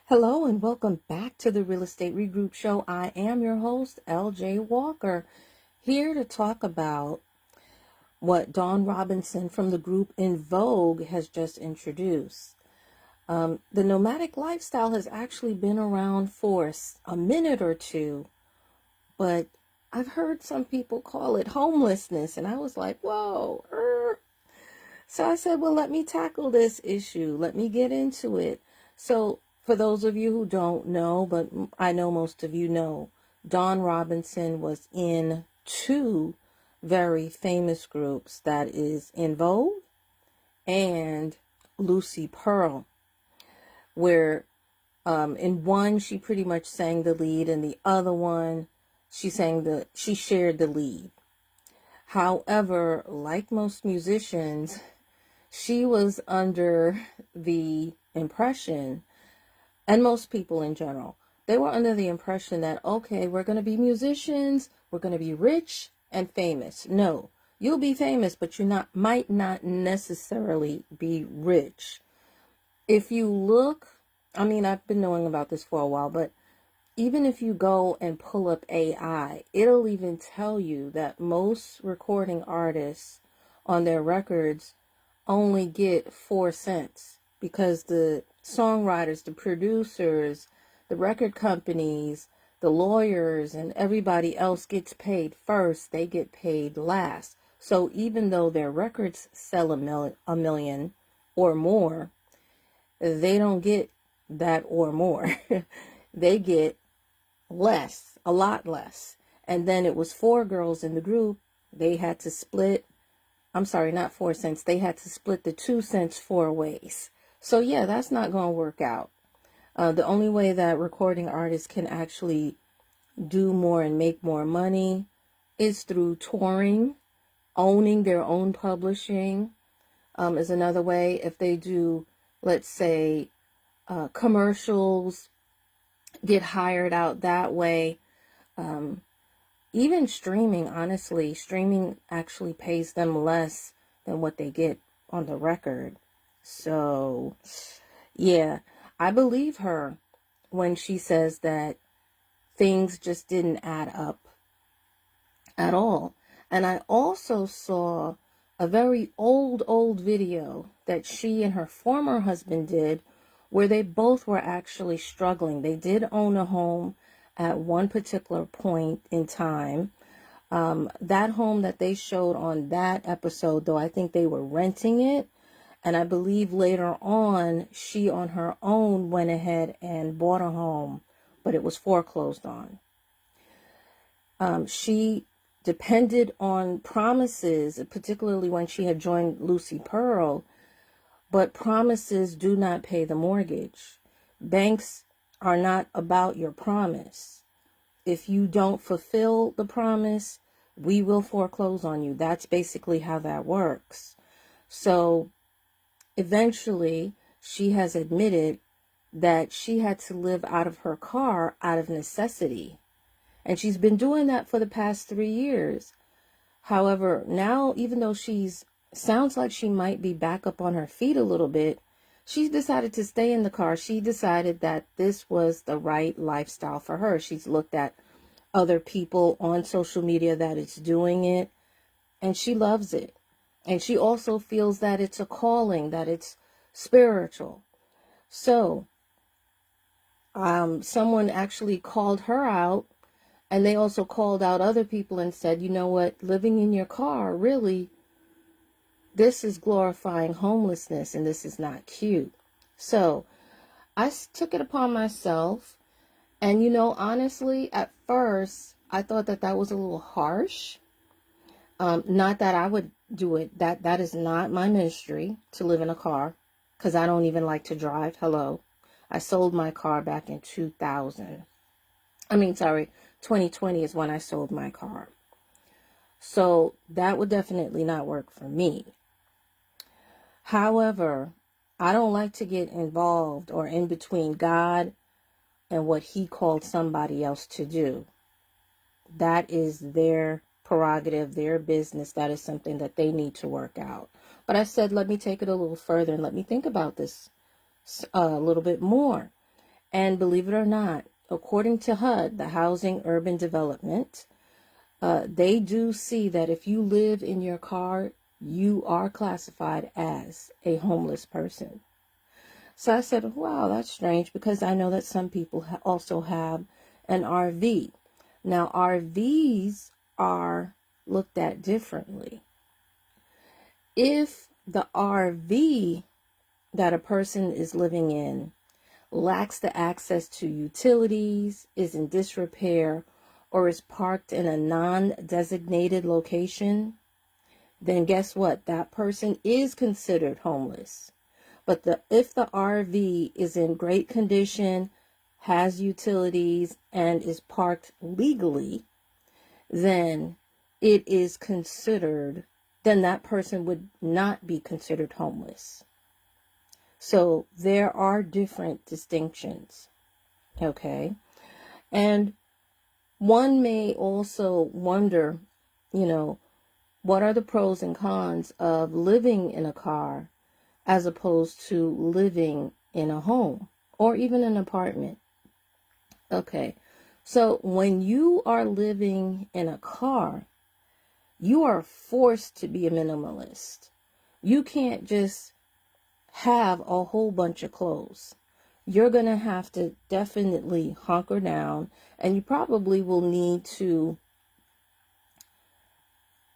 Hello and welcome back to the Real Estate Regroup Show. I am your host, LJ Walker, here to talk about what Dawn Robinson from the group In Vogue has just introduced. The nomadic lifestyle has actually been around for a minute or two, but I've heard some people call it homelessness, and I was like, whoa. So I said, well, let me tackle this issue. Let me get into it. So for those of you who don't know, but I know most of you know, Dawn Robinson was in two very famous groups, that is In Vogue and Lucy Pearl, where in one she pretty much sang the lead, and the other one she shared the lead. However, like most musicians, she was under the impression, and most people in general, they were under the impression that, okay, we're going to be musicians, we're going to be rich and famous. No, you'll be famous, but might not necessarily be rich. If you look, I've been knowing about this for a while, but even if you go and pull up AI, it'll even tell you that most recording artists on their records only get 4 cents because the songwriters, the producers, the record companies, the lawyers, and everybody else gets paid first, they get paid last. So even though their records sell a million or more, they don't get that or more. They get less, a lot less. And then it was 4 girls in the group. They had to split, not 4 cents. They had to split the 2 cents 4 ways. So yeah, that's not going to work out. The only way that recording artists can actually do more and make more money is through touring. Owning their own publishing is another way. If they do, let's say, commercials, get hired out that way. Even streaming, honestly, streaming actually pays them less than what they get on the record. So, yeah, I believe her when she says that things just didn't add up at all. And I also saw a very old video that she and her former husband did where they both were actually struggling. They did own a home at one particular point in time. That home that they showed on that episode, though, I think they were renting it. And I believe later on, she on her own went ahead and bought a home, but it was foreclosed on. She depended on promises, particularly when she had joined Lucy Pearl, but promises do not pay the mortgage. Banks are not about your promise. If you don't fulfill the promise, we will foreclose on you. That's basically how that works. So eventually, she has admitted that she had to live out of her car out of necessity. And she's been doing that for the past 3 years. However, now, even though sounds like she might be back up on her feet a little bit, she's decided to stay in the car. She decided that this was the right lifestyle for her. She's looked at other people on social media that it's doing it, and she loves it. And she also feels that it's a calling, that it's spiritual. So, someone actually called her out, and they also called out other people and said, you know what, living in your car, really, this is glorifying homelessness, and this is not cute. So I took it upon myself. And, honestly, at first, I thought that was a little harsh. Not that I would do it. That is not my ministry, to live in a car, because I don't even like to drive. Hello. I sold my car back in 2020 is when I sold my car. So that would definitely not work for me. However, I don't like to get involved or in between God and what he called somebody else to do. That is their prerogative, their business. That is something that they need to work out. But I said, let me take it a little further and let me think about this a little bit more. And believe it or not, according to HUD, the Housing Urban Development, they do see that if you live in your car, you are classified as a homeless person. So I said, wow, that's strange, because I know that some people also have an RV. Now, RVs are looked at differently. If the RV that a person is living in lacks the access to utilities, is in disrepair, or is parked in a non-designated location, then guess what? That person is considered homeless. But if the RV is in great condition, has utilities, and is parked legally, then it is considered, then that person would not be considered homeless. So there are different distinctions, okay? And one may also wonder, what are the pros and cons of living in a car as opposed to living in a home or even an apartment? Okay, so when you are living in a car, you are forced to be a minimalist. You can't just have a whole bunch of clothes. You're going to have to definitely hunker down, and you probably will need to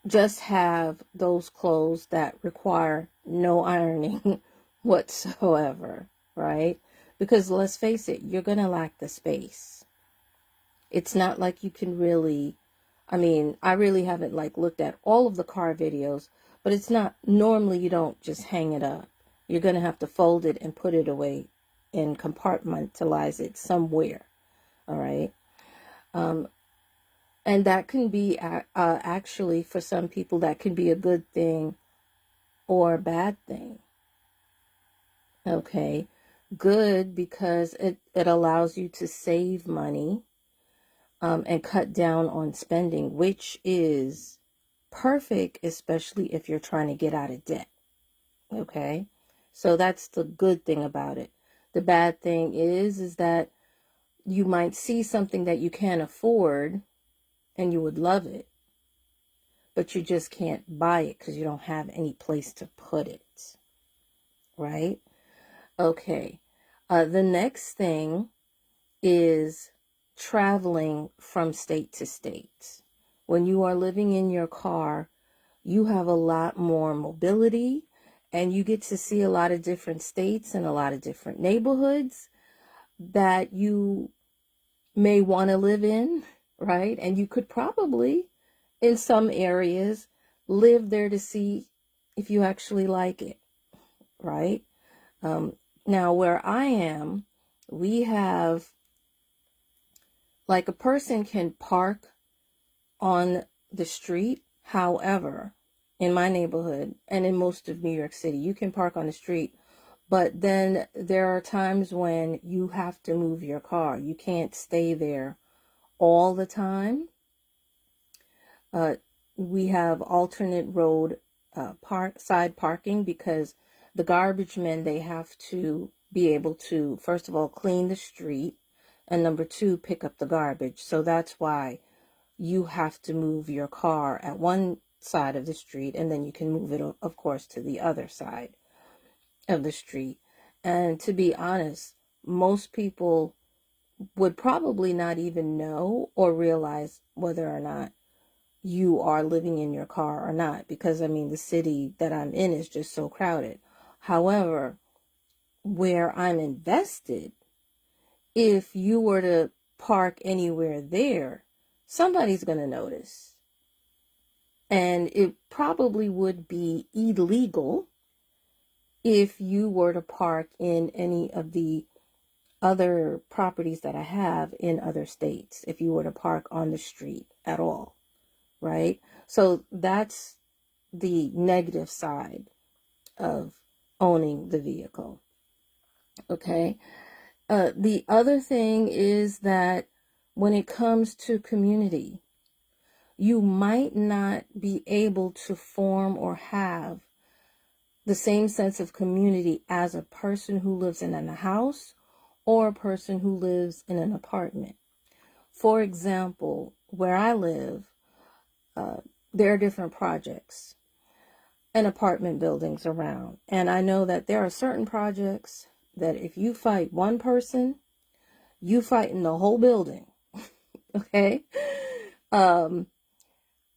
just have those clothes that require no ironing whatsoever, right? Because let's face it, you're going to lack the space. It's not like you can really, I really haven't looked at all of the car videos, but it's not, normally you don't just hang it up. You're going to have to fold it and put it away and compartmentalize it somewhere. All right. And that can be actually, for some people, that can be a good thing or a bad thing. Okay. Good because it allows you to save money and cut down on spending, which is perfect, especially if you're trying to get out of debt. Okay. So that's the good thing about it. The bad thing is that you might see something that you can't afford and you would love it, but you just can't buy it because you don't have any place to put it. Right? Okay. The next thing is traveling from state to state. When you are living in your car, you have a lot more mobility and you get to see a lot of different states and a lot of different neighborhoods that you may want to live in, right? And you could probably, in some areas, live there to see if you actually like it, right? Now, where I am, we have, a person can park on the street. However, in my neighborhood and in most of New York City, you can park on the street, but then there are times when you have to move your car. You can't stay there all the time. We have alternate road side parking because the garbage men, they have to be able to, first of all, clean the street, and number two, pick up the garbage. So that's why you have to move your car at one side of the street, and then you can move it, of course, to the other side of the street. And to be honest, most people would probably not even know or realize whether or not you are living in your car or not, because the city that I'm in is just so crowded. However, where I'm invested, if you were to park anywhere there, somebody's going to notice. And it probably would be illegal if you were to park in any of the other properties that I have in other states, if you were to park on the street at all, right? So that's the negative side of owning the vehicle. Okay. The other thing is that when it comes to community, you might not be able to form or have the same sense of community as a person who lives in a house or a person who lives in an apartment. For example, where I live, there are different projects and apartment buildings around. And I know that there are certain projects that if you fight one person, you fight in the whole building. Okay?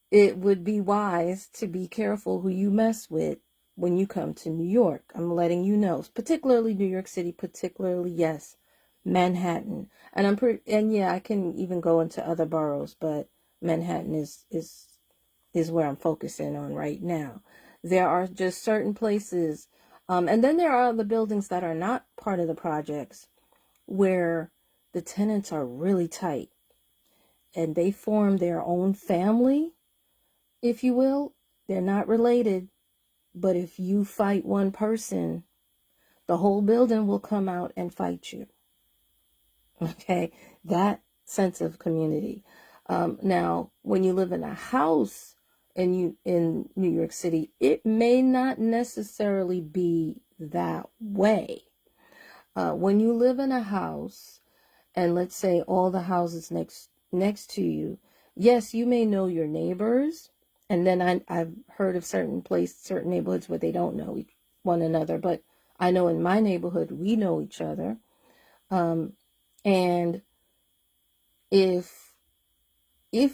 It would be wise to be careful who you mess with when you come to New York. I'm letting you know, particularly New York City, particularly, yes, Manhattan. And yeah, I can even go into other boroughs, but Manhattan is where I'm focusing on right now. There are just certain places, and then there are other buildings that are not part of the projects where the tenants are really tight and they form their own family, if you will. They're not related, but if you fight one person, the whole building will come out and fight you. Okay, that sense of community. Now, when you live in a house in New York City, it may not necessarily be that way. When you live in a house, and let's say all the houses next to you, yes, you may know your neighbors, and then I've heard of certain neighborhoods where they don't know one another, but I know in my neighborhood we know each other. And if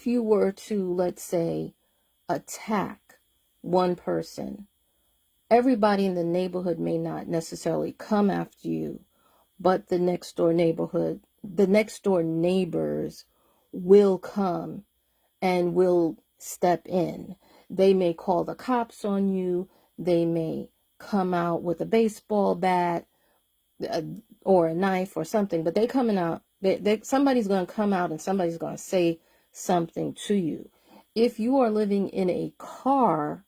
you were to, let's say, attack one person, everybody in the neighborhood may not necessarily come after you, but the next door neighbors will come and will step in. They may call the cops on you. They may come out with a baseball bat or a knife or something, but somebody's going to come out and somebody's going to say something to you. If you are living in a car,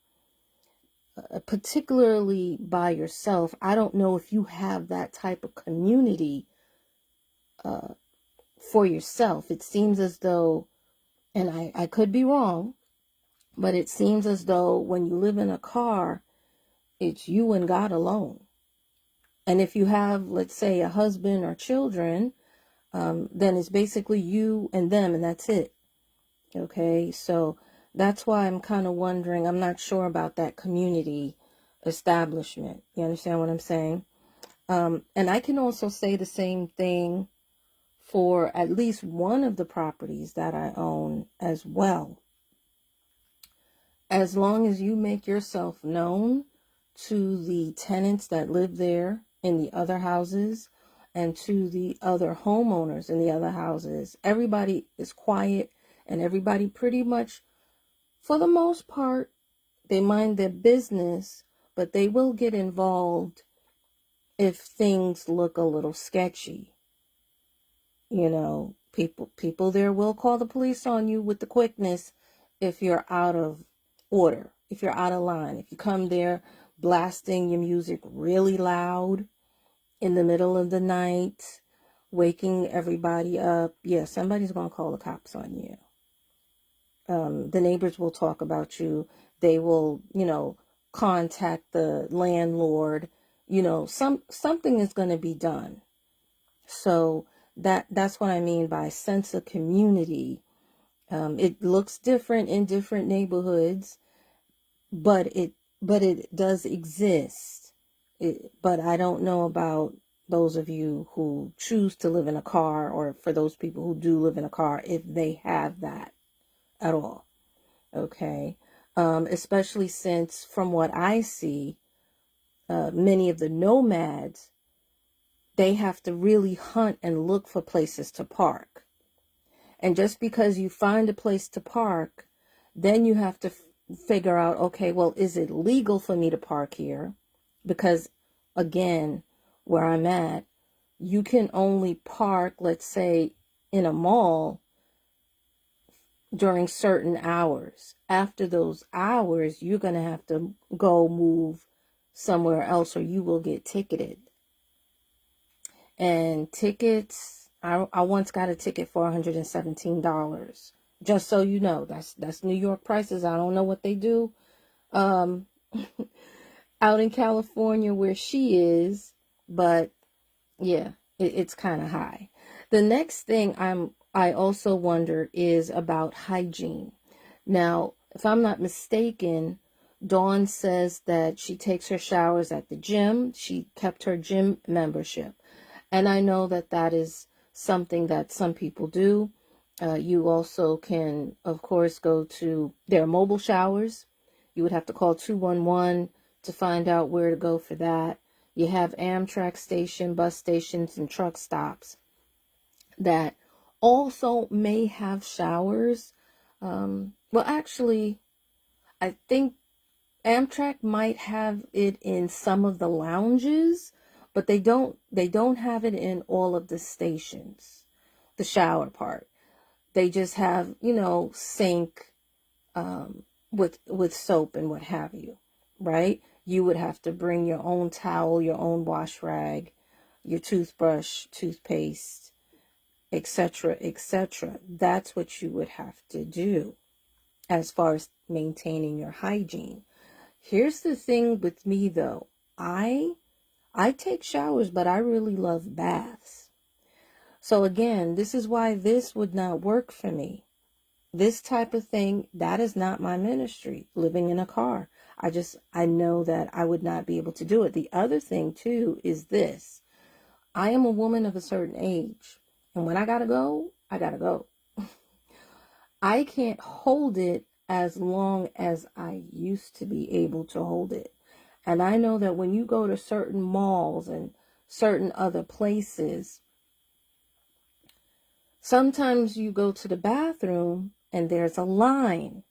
particularly by yourself, I don't know if you have that type of community for yourself. It seems as though, and I could be wrong, but it seems as though when you live in a car, it's you and God alone. And if you have, let's say, a husband or children, then it's basically you and them, and that's it. Okay, so that's why I'm kind of wondering. I'm not sure about that community establishment. You understand what I'm saying? And I can also say the same thing for at least one of the properties that I own as well. As long as you make yourself known to the tenants that live there in the other houses and to the other homeowners in the other houses, everybody is quiet and everybody pretty much, for the most part, they mind their business, but they will get involved if things look a little sketchy. You know, people there will call the police on you with the quickness if you're out of order, if you're out of line, if you come there blasting your music really loud in the middle of the night, waking everybody up. Yeah, somebody's going to call the cops on you. The neighbors will talk about you. They will, contact the landlord. Something is going to be done. So that's what I mean by sense of community. It looks different in different neighborhoods, but it does exist. But I don't know about those of you who choose to live in a car, or for those people who do live in a car, if they have that at all. Okay. Especially since, from what I see, many of the nomads, they have to really hunt and look for places to park. And just because you find a place to park, then you have to figure out, okay, well, is it legal for me to park here? Because, again, where I'm at, you can only park, let's say, in a mall during certain hours. After those hours, you're going to have to go move somewhere else or you will get ticketed. And tickets, I once got a ticket for $117. Just so you know, that's New York prices. I don't know what they do out in California where she is, but yeah, It's kind of high. The next thing I also wonder is about hygiene. Now, if I'm not mistaken, Dawn says that she takes her showers at the gym. She kept her gym membership. And I know that that is something that some people do. You also can, of course, go to their mobile showers. You would have to call 211 to find out where to go for that. You have Amtrak station, bus stations, and truck stops that also may have showers. Well, actually, I think Amtrak might have it in some of the lounges, but they don't have it in all of the stations. The shower part. They just have, sink with soap and what have you, right? You would have to bring your own towel, your own wash rag, your toothbrush, toothpaste, etc., etc. That's what you would have to do as far as maintaining your hygiene. Here's the thing with me though. I take showers, but I really love baths. So again, this is why this would not work for me. This type of thing, that is not my ministry, living in a car. I know that I would not be able to do it. The other thing too is this. I am a woman of a certain age. And when I gotta go, I gotta go. I can't hold it as long as I used to be able to hold it. And I know that when you go to certain malls and certain other places, sometimes you go to the bathroom and there's a line.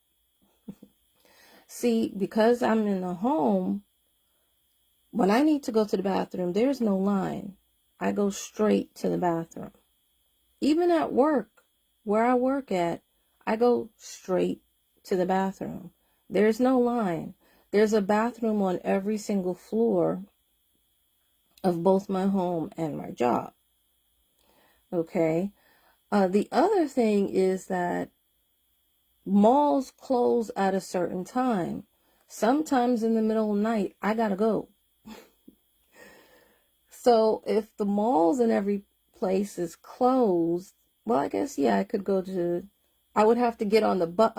See, because I'm in the home, when I need to go to the bathroom, there's no line. I go straight to the bathroom. Even at work, where I work at, I go straight to the bathroom. There's no line. There's a bathroom on every single floor of both my home and my job. Okay. The other thing is that malls close at a certain time. Sometimes in the middle of the night, I gotta go. So if the malls and every place is closed, well, I guess, yeah, I would have to get on the bus.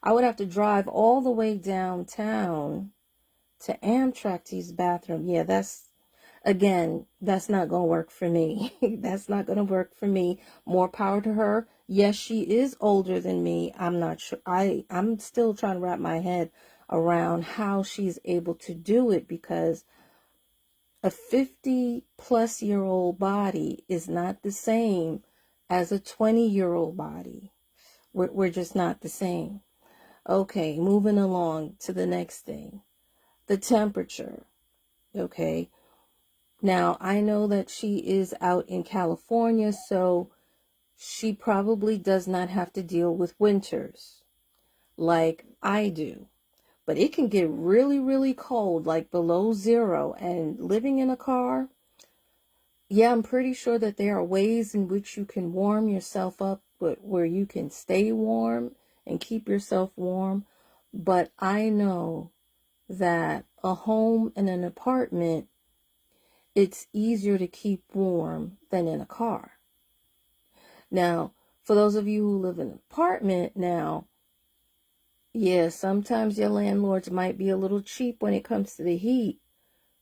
I would have to drive all the way downtown to Amtrak to use the bathroom. Yeah, that's not going to work for me. That's not going to work for me. More power to her. Yes, she is older than me. I'm not sure. I'm still trying to wrap my head around how she's able to do it, because a 50-plus-year-old body is not the same as a 20-year-old body. We're just not the same. Okay, moving along to the next thing. The temperature. Okay. Now, I know that she is out in California, so she probably does not have to deal with winters like I do. But it can get really, really cold, like below zero. And living in a car, yeah, I'm pretty sure that there are ways in which you can warm yourself up, but where you can stay warm and keep yourself warm. But I know that a home and an apartment, it's easier to keep warm than in a car. Now, for those of you who live in an apartment now, yeah, sometimes your landlords might be a little cheap when it comes to the heat,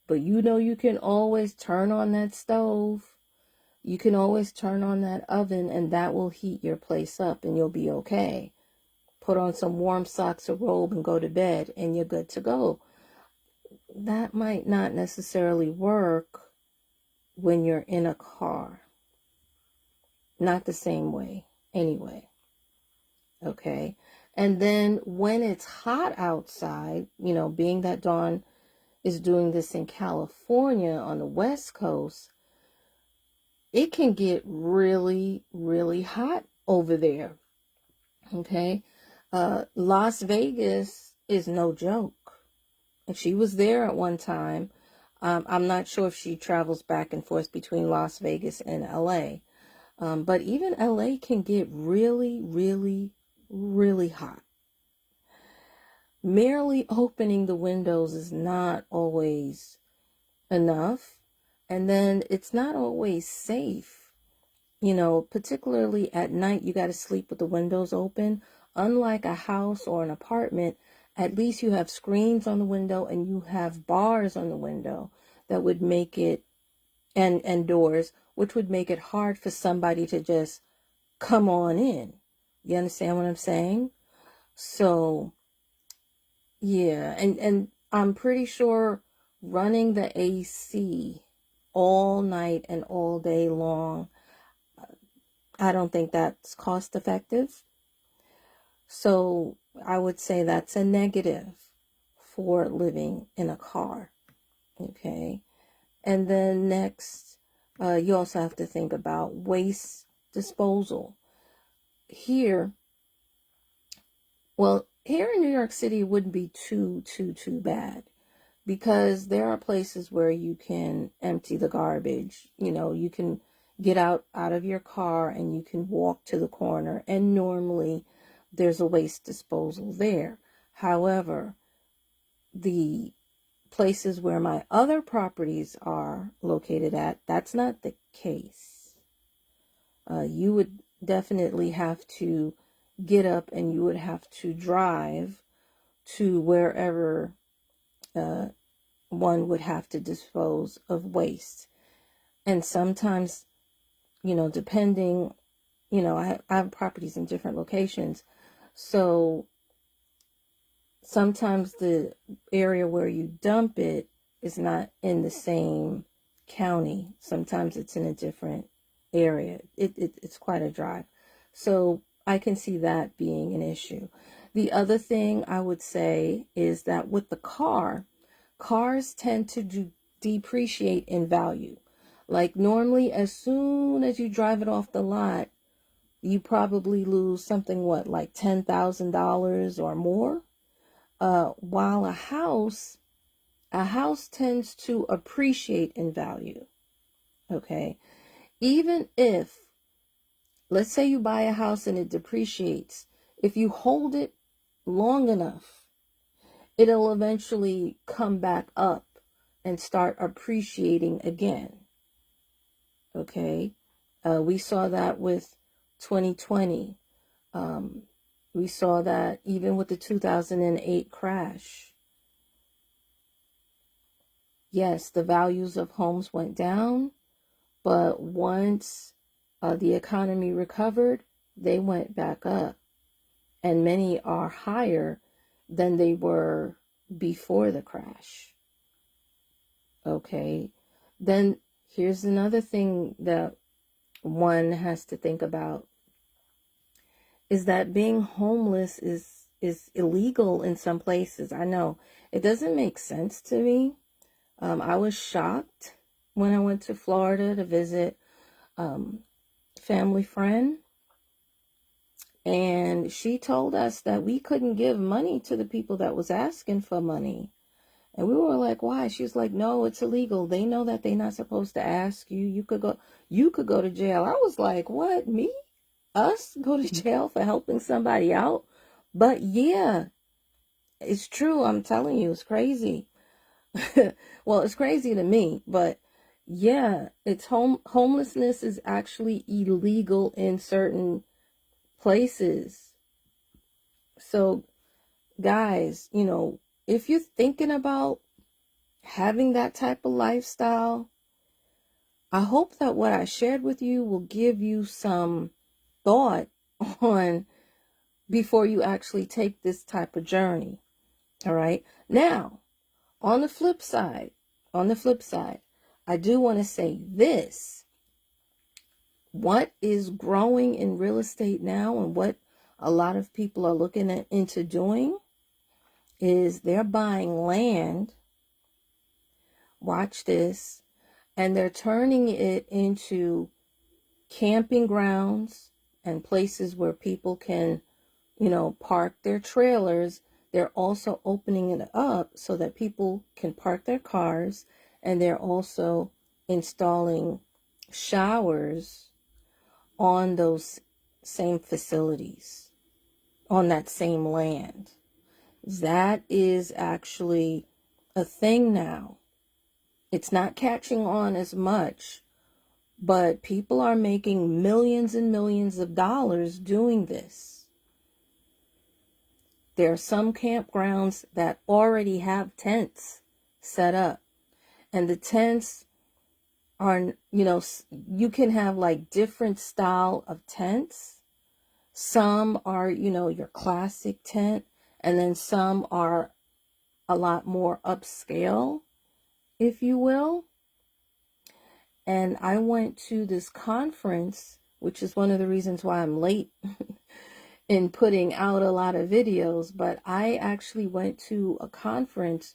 but you can always turn on that stove. You can always turn on that oven, and that will heat your place up and you'll be okay. Put on some warm socks or robe and go to bed and you're good to go. That might not necessarily work when you're in a car. Not the same way anyway. Okay. And then when it's hot outside, being that Dawn is doing this in California on the West Coast, it can get really, really hot over there. Okay. Las Vegas is no joke. And she was there at one time. I'm not sure if she travels back and forth between Las Vegas and LA. But even LA can get really, really, really hot. Merely opening the windows is not always enough. And then it's not always safe, you know, particularly at night. You got to sleep with the windows open. Unlike a house or an apartment, at least you have screens on the window and you have bars on the window that would make it, and doors, which would make it hard for somebody to just come on in. You understand what I'm saying? So, yeah, and I'm pretty sure running the AC all night and all day long, I don't think that's cost effective. So I would say that's a negative for living in a car. Okay. And then next, you also have to think about waste disposal. Here, well, here in New York City, it wouldn't be too bad, because there are places where you can empty the garbage. You know, you can get out of your car and you can walk to the corner, and normally there's a waste disposal there. However, the places where my other properties are located at, that's not the case. You would definitely have to get up and you would have to drive to wherever one would have to dispose of waste. And sometimes, you know, depending, you know, I have properties in different locations. So sometimes the area where you dump it is not in the same county. Sometimes it's in a different area. It's quite a drive. So I can see that being an issue. The other thing I would say is that with the car, cars tend to depreciate in value. Like normally, as soon as you drive it off the lot, you probably lose something, what, like $10,000 or more? While a house tends to appreciate in value. Okay. Even if, let's say you buy a house and it depreciates, if you hold it long enough, it'll eventually come back up and start appreciating again. Okay. We saw that with 2020. We saw that even with the 2008 crash. Yes, the values of homes went down, but once the economy recovered, they went back up. And many are higher than they were before the crash. Okay. Then here's another thing that one has to think about, is that being homeless is illegal in some places. I know it doesn't make sense to me. I was shocked when I went to Florida to visit family friend, and she told us that we couldn't give money to the people that was asking for money. And we were like, why? She was like, no, it's illegal. They know that they're not supposed to ask you. You could go to jail. I was like, what? Me? Us go to jail for helping somebody out? But yeah, it's true. I'm telling you, it's crazy. Well, it's crazy to me, but yeah, it's homelessness is actually illegal in certain places. So guys, you know, if you're thinking about having that type of lifestyle, I hope that what I shared with you will give you some thought on before you actually take this type of journey. All right. Now, on the flip side, I do want to say this. What is growing in real estate now, and what a lot of people are looking into doing, is they're buying land. Watch this. And they're turning it into camping grounds and places where people can, you know, park their trailers. They're also opening it up so that people can park their cars, and they're also installing showers on those same facilities, on that same land. That is actually a thing now. It's not catching on as much, but people are making millions and millions of dollars doing this. There are some campgrounds that already have tents set up, and the tents are, you can have like different style of tents. Some are, your classic tent, and then some are a lot more upscale, if you will. And I went to this conference, which is one of the reasons why I'm late in putting out a lot of videos, but I actually went to a conference.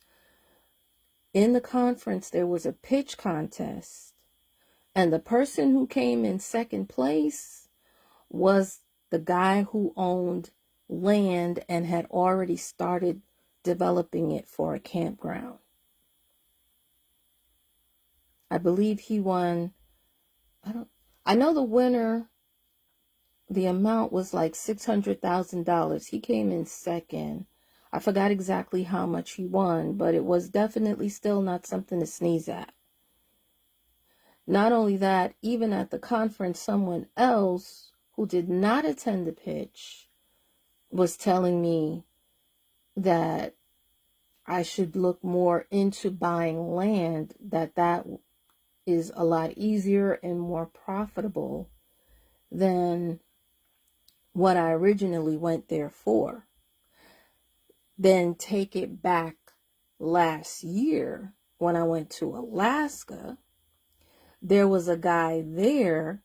In the conference, there was a pitch contest, and the person who came in second place was the guy who owned land and had already started developing it for a campground. I believe he won. I know the winner, the amount was like $600,000. He came in second. I forgot exactly how much he won, but it was definitely still not something to sneeze at. Not only that, even at the conference, someone else who did not attend the pitch was telling me that I should look more into buying land, that is a lot easier and more profitable than what I originally went there for. Then take it back last year when I went to Alaska, there was a guy there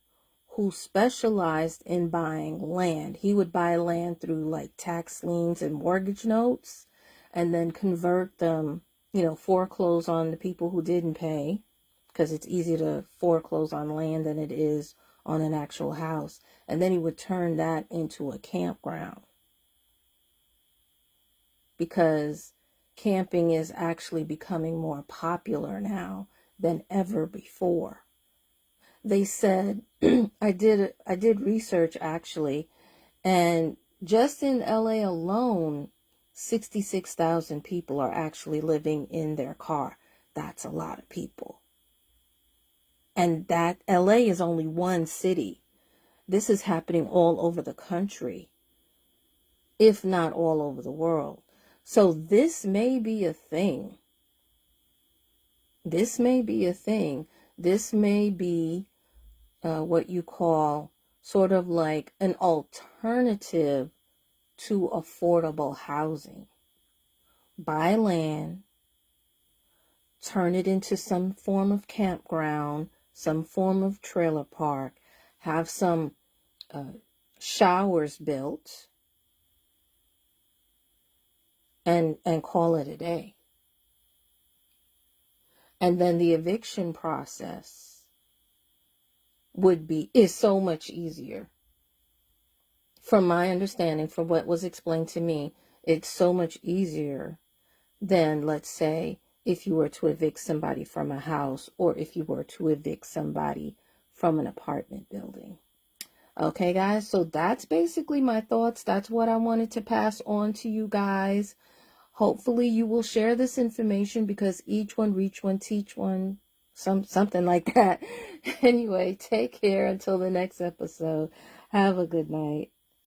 who specialized in buying land. He would buy land through like tax liens and mortgage notes and then convert them, foreclose on the people who didn't pay, because it's easier to foreclose on land than it is on an actual house. And then he would turn that into a campground, because camping is actually becoming more popular now than ever before. They said, I did research actually, and just in LA alone, 66,000 people are actually living in their car. That's a lot of people. And that LA is only one city. This is happening all over the country, if not all over the world. So this may be a thing. This may be a thing. This may be what you call sort of like an alternative to affordable housing. Buy land, turn it into some form of campground, some form of trailer park, have some showers built, and call it a day. And then the eviction process is so much easier. From my understanding, from what was explained to me, it's so much easier than, let's say, if you were to evict somebody from a house, or if you were to evict somebody from an apartment building. Okay, guys, so that's basically my thoughts. That's what I wanted to pass on to you guys. Hopefully you will share this information, because each one, reach one, teach one, something like that. Anyway, take care until the next episode. Have a good night.